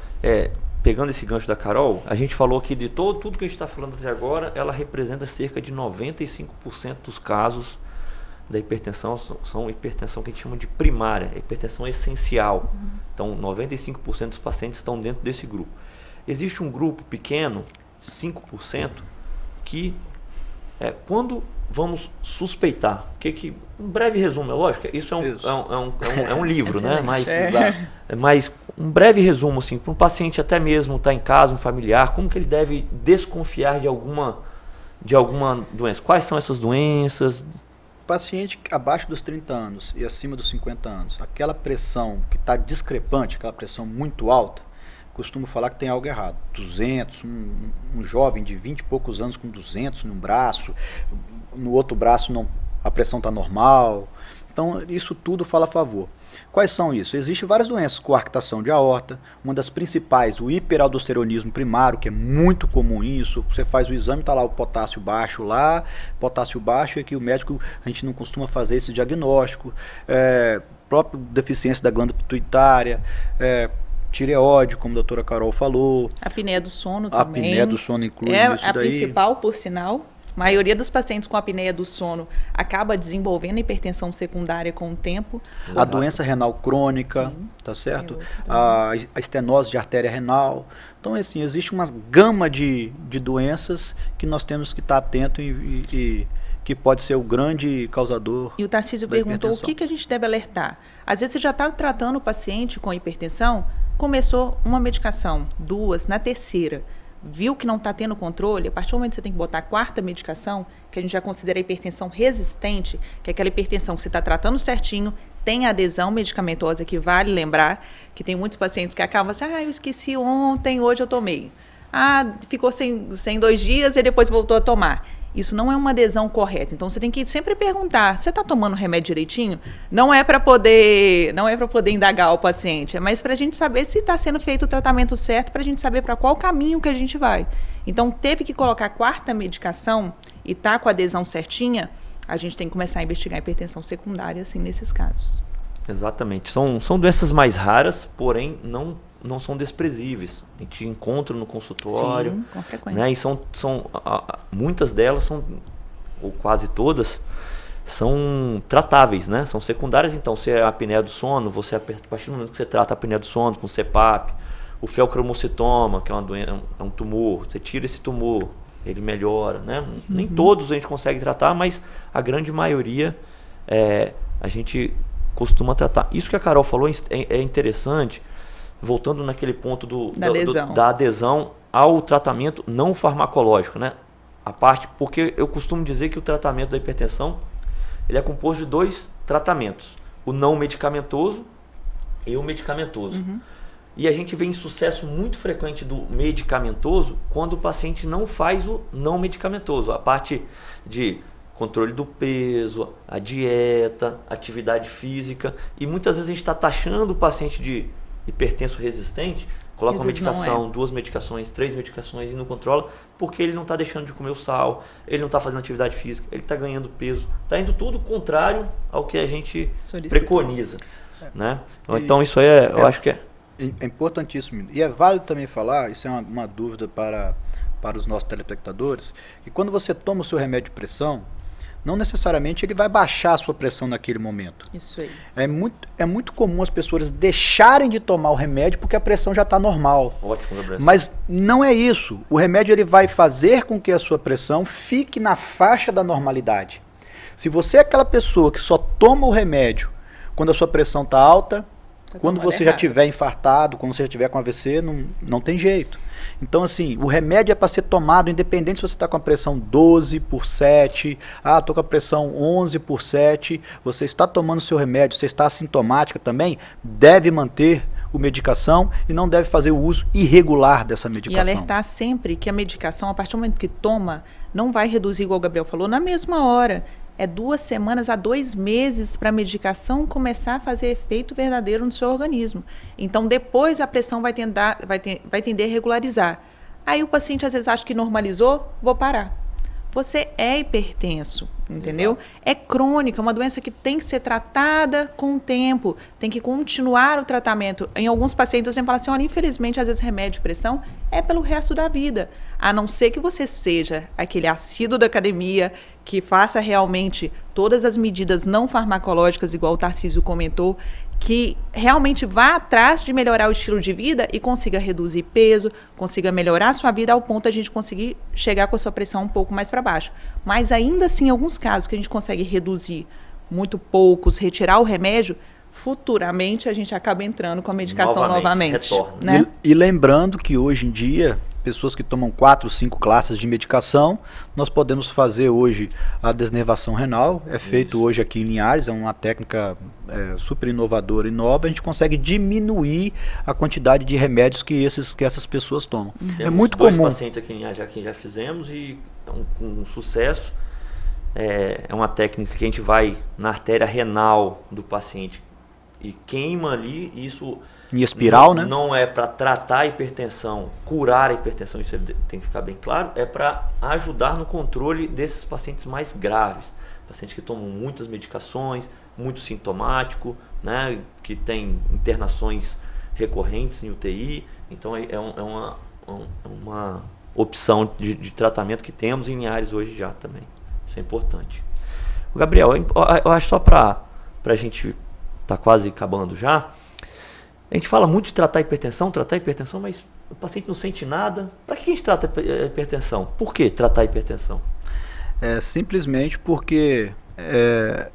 Speaker 4: pegando esse gancho da Carol, a gente falou que de tudo que a gente está falando até agora, ela representa cerca de 95% dos casos da hipertensão, são hipertensão que a gente chama de primária, hipertensão essencial. Então, 95% dos pacientes estão dentro desse grupo. Existe um grupo pequeno, 5%, que quando vamos suspeitar, um breve resumo, é lógico, isso é um livro, né? Mas um breve resumo, assim, para um paciente até mesmo estar em casa, um familiar, como que ele deve desconfiar de alguma doença? Quais são essas doenças?
Speaker 5: Paciente abaixo dos 30 anos e acima dos 50 anos, aquela pressão que está discrepante, aquela pressão muito alta, costumo falar que tem algo errado. 200, um jovem de 20 e poucos anos com 200 num braço, no outro braço a pressão está normal. Então, isso tudo fala a favor. Quais são isso? Existem várias doenças, coarctação de aorta, uma das principais, o hiperaldosteronismo primário, que é muito comum isso. Você faz o exame, está lá o potássio baixo e aqui o médico, a gente não costuma fazer esse diagnóstico. Própria deficiência da glândula pituitária, tireoide, como a doutora Carol falou.
Speaker 6: A apneia do sono também.
Speaker 5: A apneia do sono inclui isso
Speaker 6: a
Speaker 5: daí.
Speaker 6: principal, por sinal. A maioria dos pacientes com apneia do sono acaba desenvolvendo hipertensão secundária com o tempo.
Speaker 5: A doença renal crônica, tá certo? A estenose de artéria renal. Então, assim, existe uma gama de doenças que nós temos que estar atento e que pode ser o grande causador.
Speaker 6: E o Tarcísio perguntou o que a gente deve alertar. Às vezes você já está tratando o paciente com hipertensão, começou uma medicação, 2, na terceira, viu que não está tendo controle, a partir do momento que você tem que botar a 4ª medicação, que a gente já considera a hipertensão resistente, que é aquela hipertensão que você está tratando certinho, tem adesão medicamentosa, que vale lembrar, que tem muitos pacientes que acabam assim, eu esqueci ontem, hoje eu tomei. Ficou sem 2 dias e depois voltou a tomar. Isso não é uma adesão correta. Então, você tem que sempre perguntar, você está tomando o remédio direitinho? Não é para poder indagar o paciente, é mais para a gente saber se está sendo feito o tratamento certo, para a gente saber para qual caminho que a gente vai. Então, teve que colocar a 4ª medicação e tá com a adesão certinha, a gente tem que começar a investigar a hipertensão secundária, assim, nesses casos.
Speaker 4: Exatamente. São doenças mais raras, porém não são desprezíveis. A gente encontra no consultório.
Speaker 6: Sim, com frequência.
Speaker 4: Né? E muitas delas ou quase todas, são tratáveis, né? São secundárias. Então, se é a apneia do sono, a partir do momento que você trata a apneia do sono com CPAP, o feocromocitoma, que é uma doença, é um tumor, você tira esse tumor, ele melhora, né? Nem todos a gente consegue tratar, mas a grande maioria a gente costuma tratar. Isso que a Carol falou é interessante, voltando naquele ponto da adesão ao tratamento não farmacológico, né? Porque eu costumo dizer que o tratamento da hipertensão ele é composto de 2 tratamentos, o não medicamentoso e o medicamentoso. E a gente vê insucesso muito frequente do medicamentoso quando o paciente não faz o não medicamentoso, a parte de controle do peso, a dieta, atividade física, e muitas vezes a gente está taxando o paciente de hipertenso resistente, coloca uma medicação, 2 medicações, 3 medicações e não controla, porque ele não está deixando de comer o sal, ele não está fazendo atividade física, ele está ganhando peso, está indo tudo contrário ao que a gente preconiza. Né? Então isso aí eu acho que
Speaker 5: é importantíssimo. E é válido também falar, isso é uma dúvida para os nossos telespectadores, que quando você toma o seu remédio de pressão, não necessariamente ele vai baixar a sua pressão naquele momento.
Speaker 6: Isso aí.
Speaker 5: É muito comum as pessoas deixarem de tomar o remédio porque a pressão já está normal.
Speaker 4: Ótimo, Gabriel.
Speaker 5: Mas não é isso. O remédio ele vai fazer com que a sua pressão fique na faixa da normalidade. Se você é aquela pessoa que só toma o remédio quando a sua pressão está alta, quando você já estiver infartado, quando você já estiver com AVC, não tem jeito. Então, assim, o remédio é para ser tomado independente se você está com a pressão 12/7, estou com a pressão 11/7, você está tomando o seu remédio, você está assintomática também, deve manter a medicação e não deve fazer o uso irregular dessa medicação.
Speaker 6: E alertar sempre que a medicação, a partir do momento que toma, não vai reduzir, igual o Gabriel falou, na mesma hora. É 2 semanas a 2 meses para a medicação começar a fazer efeito verdadeiro no seu organismo. Então, depois a pressão vai tender a regularizar. Aí o paciente às vezes acha que normalizou, vou parar. Você é hipertenso, entendeu? Exato. É crônica, é uma doença que tem que ser tratada com o tempo, tem que continuar o tratamento. Em alguns pacientes eu sempre falo assim, olha, infelizmente, às vezes remédio de pressão é pelo resto da vida. A não ser que você seja aquele assíduo da academia, que faça realmente todas as medidas não farmacológicas, igual o Tarcísio comentou, que realmente vá atrás de melhorar o estilo de vida e consiga reduzir peso, consiga melhorar a sua vida ao ponto de a gente conseguir chegar com a sua pressão um pouco mais para baixo. Mas ainda assim, em alguns casos que a gente consegue reduzir muito poucos, retirar o remédio, futuramente a gente acaba entrando com a medicação novamente. Né?
Speaker 5: E lembrando que hoje em dia, pessoas que tomam 4, 5 classes de medicação, nós podemos fazer hoje a desnervação renal, é feito hoje aqui em Linhares, é uma técnica super inovadora e nova, a gente consegue diminuir a quantidade de remédios que essas pessoas tomam. É muito comum.
Speaker 4: 2 pacientes aqui em Linhares que já fizemos e um sucesso. É uma técnica que a gente vai na artéria renal do paciente, e queima ali, isso
Speaker 5: em espiral, né?
Speaker 4: Não é para tratar a hipertensão, curar a hipertensão, isso tem que ficar bem claro, é para ajudar no controle desses pacientes mais graves, pacientes que tomam muitas medicações, muito sintomático, né, que tem internações recorrentes em UTI, então é uma opção de tratamento que temos em Linhares hoje já também, isso é importante. Gabriel, eu acho só para a gente tá quase acabando já, a gente fala muito de tratar hipertensão, mas o paciente não sente nada. Para que a gente trata a hipertensão? Por que tratar a hipertensão?
Speaker 5: Simplesmente porque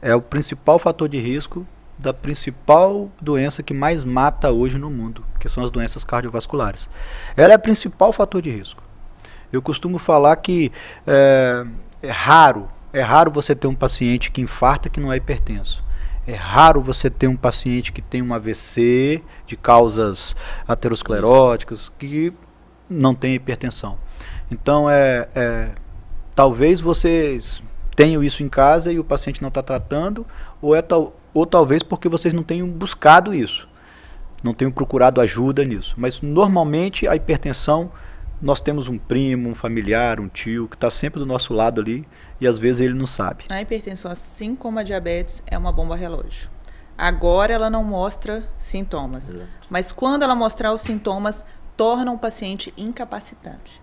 Speaker 5: é o principal fator de risco da principal doença que mais mata hoje no mundo, que são as doenças cardiovasculares. Ela é o principal fator de risco. Eu costumo falar que é raro você ter um paciente que infarta que não é hipertenso. É raro você ter um paciente que tem um AVC de causas ateroscleróticas que não tem hipertensão. Então, talvez vocês tenham isso em casa e o paciente não está tratando, ou talvez porque vocês não tenham buscado isso, não tenham procurado ajuda nisso. Mas, normalmente, a hipertensão, nós temos um primo, um familiar, um tio, que está sempre do nosso lado ali, e às vezes ele não sabe.
Speaker 6: A hipertensão, assim como a diabetes, é uma bomba relógio. Agora ela não mostra sintomas, mas quando ela mostrar os sintomas, torna o paciente incapacitante.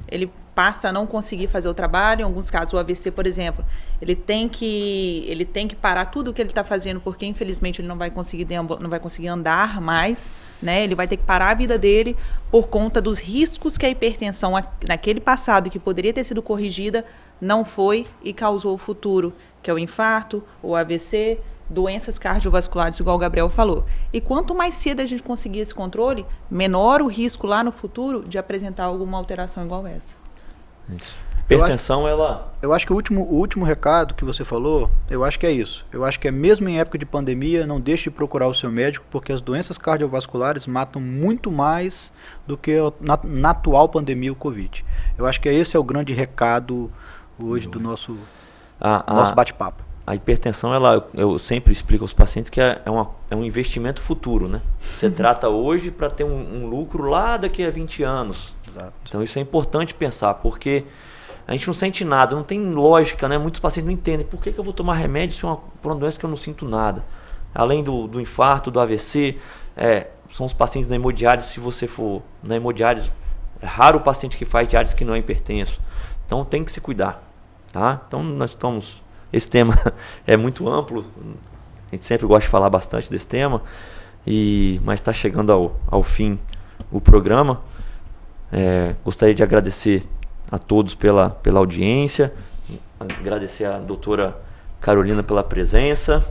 Speaker 6: Ele passa a não conseguir fazer o trabalho, em alguns casos o AVC, por exemplo, ele tem que parar tudo o que ele está fazendo, porque infelizmente ele não vai conseguir andar mais, né? Ele vai ter que parar a vida dele por conta dos riscos que a hipertensão naquele passado, que poderia ter sido corrigida, não foi e causou o futuro, que é o infarto, o AVC, doenças cardiovasculares, igual o Gabriel falou. E quanto mais cedo a gente conseguir esse controle, menor o risco lá no futuro de apresentar alguma alteração igual essa.
Speaker 4: Hipertensão,
Speaker 5: eu acho que o último recado que você falou, eu acho que é isso. Eu acho que mesmo em época de pandemia, não deixe de procurar o seu médico, porque as doenças cardiovasculares matam muito mais do que na atual pandemia, o Covid. Eu acho que esse é o grande recado hoje do nosso bate-papo.
Speaker 4: A hipertensão, eu sempre explico aos pacientes que é um investimento futuro, né? Você trata hoje para ter um lucro lá daqui a 20 anos. Exato. Então isso é importante pensar, porque a gente não sente nada, não tem lógica, né? Muitos pacientes não entendem por que eu vou tomar remédio por uma doença que eu não sinto nada. Além do infarto, do AVC, são os pacientes na hemodiálise. Se você for na hemodiálise, é raro o paciente que faz diálise que não é hipertenso. Então tem que se cuidar, tá? Então esse tema é muito amplo, a gente sempre gosta de falar bastante desse tema, mas está chegando ao fim o programa. Gostaria de agradecer a todos pela audiência, agradecer a doutora Carolina pela presença.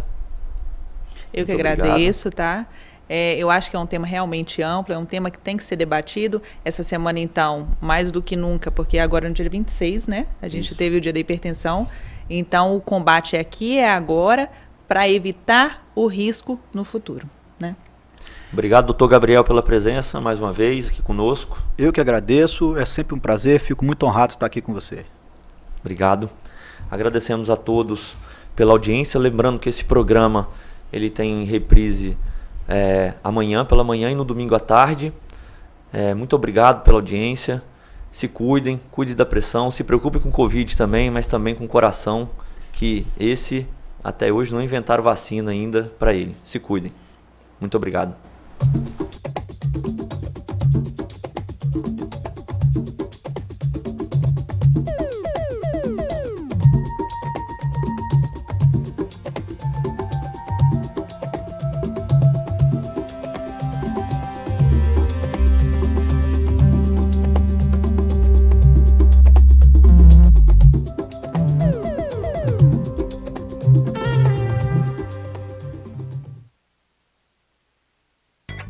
Speaker 6: Eu que agradeço, tá? Eu acho que é um tema realmente amplo, é um tema que tem que ser debatido. Essa semana, então, mais do que nunca, porque agora no dia 26, né? A gente teve o dia da hipertensão. Então, o combate aqui é agora para evitar o risco no futuro, né?
Speaker 4: Obrigado, doutor Gabriel, pela presença mais uma vez aqui conosco.
Speaker 5: Eu que agradeço, é sempre um prazer, fico muito honrado de estar aqui com você.
Speaker 4: Obrigado. Agradecemos a todos pela audiência, lembrando que esse programa ele tem reprise amanhã pela manhã e no domingo à tarde. Muito obrigado pela audiência. Se cuidem da pressão, se preocupem com o Covid também, mas também com o coração, que até hoje não inventaram vacina ainda para ele. Se cuidem. Muito obrigado.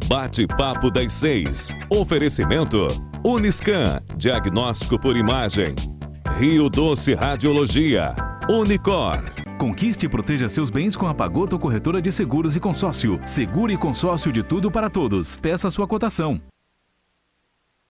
Speaker 1: Bate-papo das 6. Oferecimento Uniscan, diagnóstico por imagem. Rio Doce Radiologia. Unicor.
Speaker 2: Conquiste e proteja seus bens com a Pagoto Corretora de Seguros e Consórcio. Seguro e consórcio de tudo para todos. Peça sua cotação.